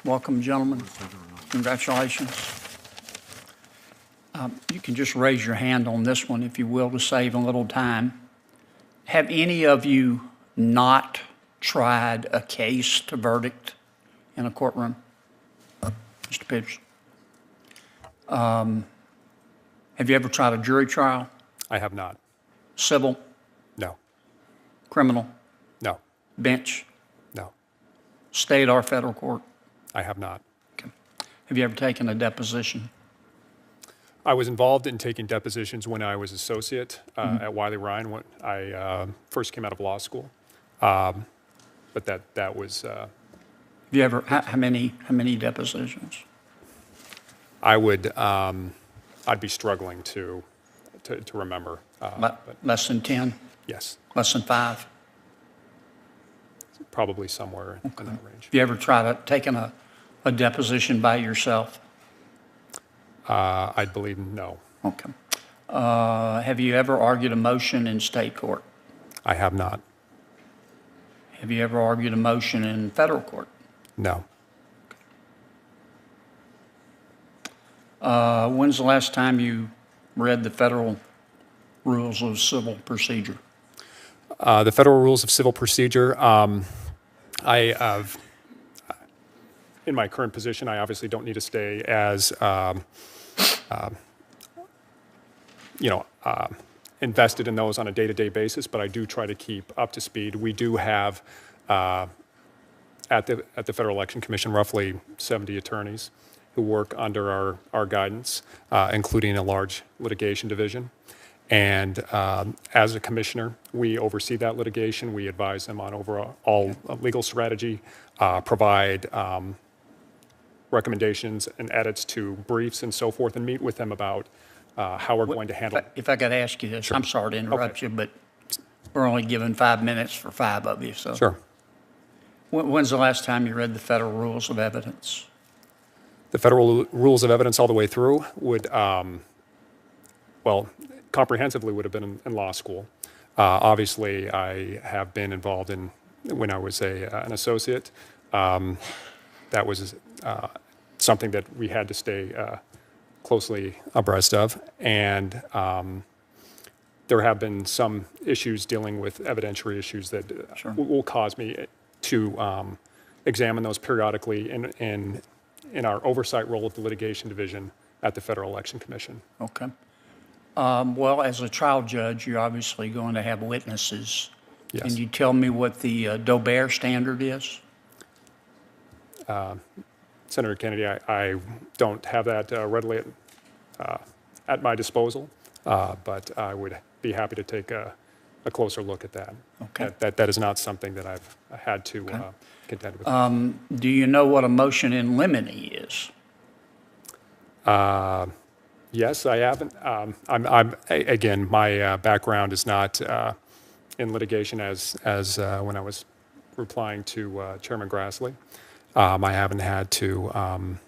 Welcome, gentlemen. Congratulations. You can just raise your hand on this one, if you will, to save a little time. Have any of you not tried a case to verdict in a courtroom? Mr. Pitts? Have you ever tried a jury trial? I have not. Civil? No. Criminal? No. Bench? No. State or federal court? I have not. Okay. Have you ever taken a deposition? I was involved in taking depositions when I was associate at Wiley Ryan when I first came out of law school. But that was. Have you ever, how many depositions? I would. I'd be struggling to remember. But Less than 10? yes, Less than 5? probably somewhere in that range. Have you ever tried taking a deposition by yourself? I believe no. Okay. Have you ever argued a motion in state court? I have not. Have you ever argued a motion in federal court? No. When's the last time you read the federal rules of civil procedure? The federal rules of civil procedure. I have, in my current position, I obviously don't need to stay as, invested in those on a day-to-day basis, but I do try to keep up to speed. We do have, at the Federal Election Commission, roughly 70 attorneys who work under our guidance, including a large litigation division. And as a commissioner, we oversee that litigation. We advise them on overall legal strategy, provide recommendations and edits to briefs and so forth, and meet with them about how we're going to handle. If I could ask you this, Sure. I'm sorry to interrupt Okay. you, but we're only given 5 minutes for 5 of you. So Sure. When's the last time you read the federal rules of evidence? The federal rules of evidence all the way through would, comprehensively would have been in law school. Obviously, I have been involved in, when I was an associate, that was something that we had to stay closely abreast of. And there have been some issues dealing with evidentiary issues that Sure. will cause me to examine those periodically in our oversight role of the litigation division at the Federal Election Commission. Okay. Well, as a trial judge, you're obviously going to have witnesses. Yes. Can you tell me what the Doe-Bear standard is? Senator Kennedy, I don't have that readily at my disposal, but I would be happy to take a closer look at that. Okay. That is not something that I've had to contend with. Do you know what a motion in limine is? Yes, I haven't. Again, my background is not in litigation as when I was replying to Chairman Grassley. I haven't had to,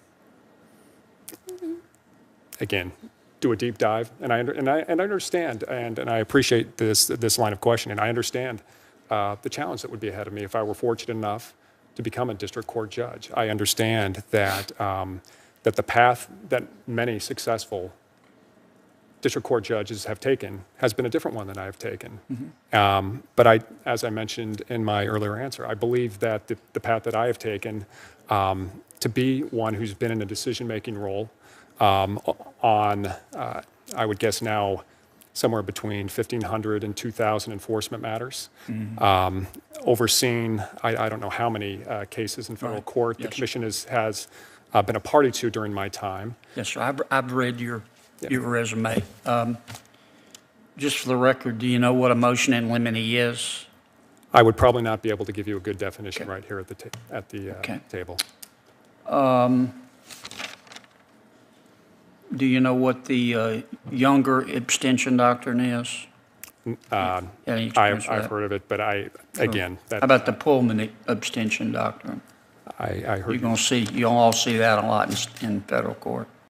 again, do a deep dive, and I understand, and I appreciate this line of questioning. I understand the challenge that would be ahead of me if I were fortunate enough to become a district court judge. I understand that that the path that many successful district court judges have taken has been a different one than I have taken. Mm-hmm. But as I mentioned in my earlier answer, I believe that the path that I have taken to be one who's been in a decision-making role on, I would guess now, somewhere between 1,500 and 2,000 enforcement matters, mm-hmm. Overseeing, I don't know how many cases in federal court the commission has been a party to during my time. Yes, sir. I've read your resume. Just for the record, do you know what a motion in limine is? I would probably not be able to give you a good definition right here at the table. Do you know what the Younger abstention doctrine is? I've heard of it, but again, how about the Pullman abstention doctrine? I heard You'll all see that a lot in federal court.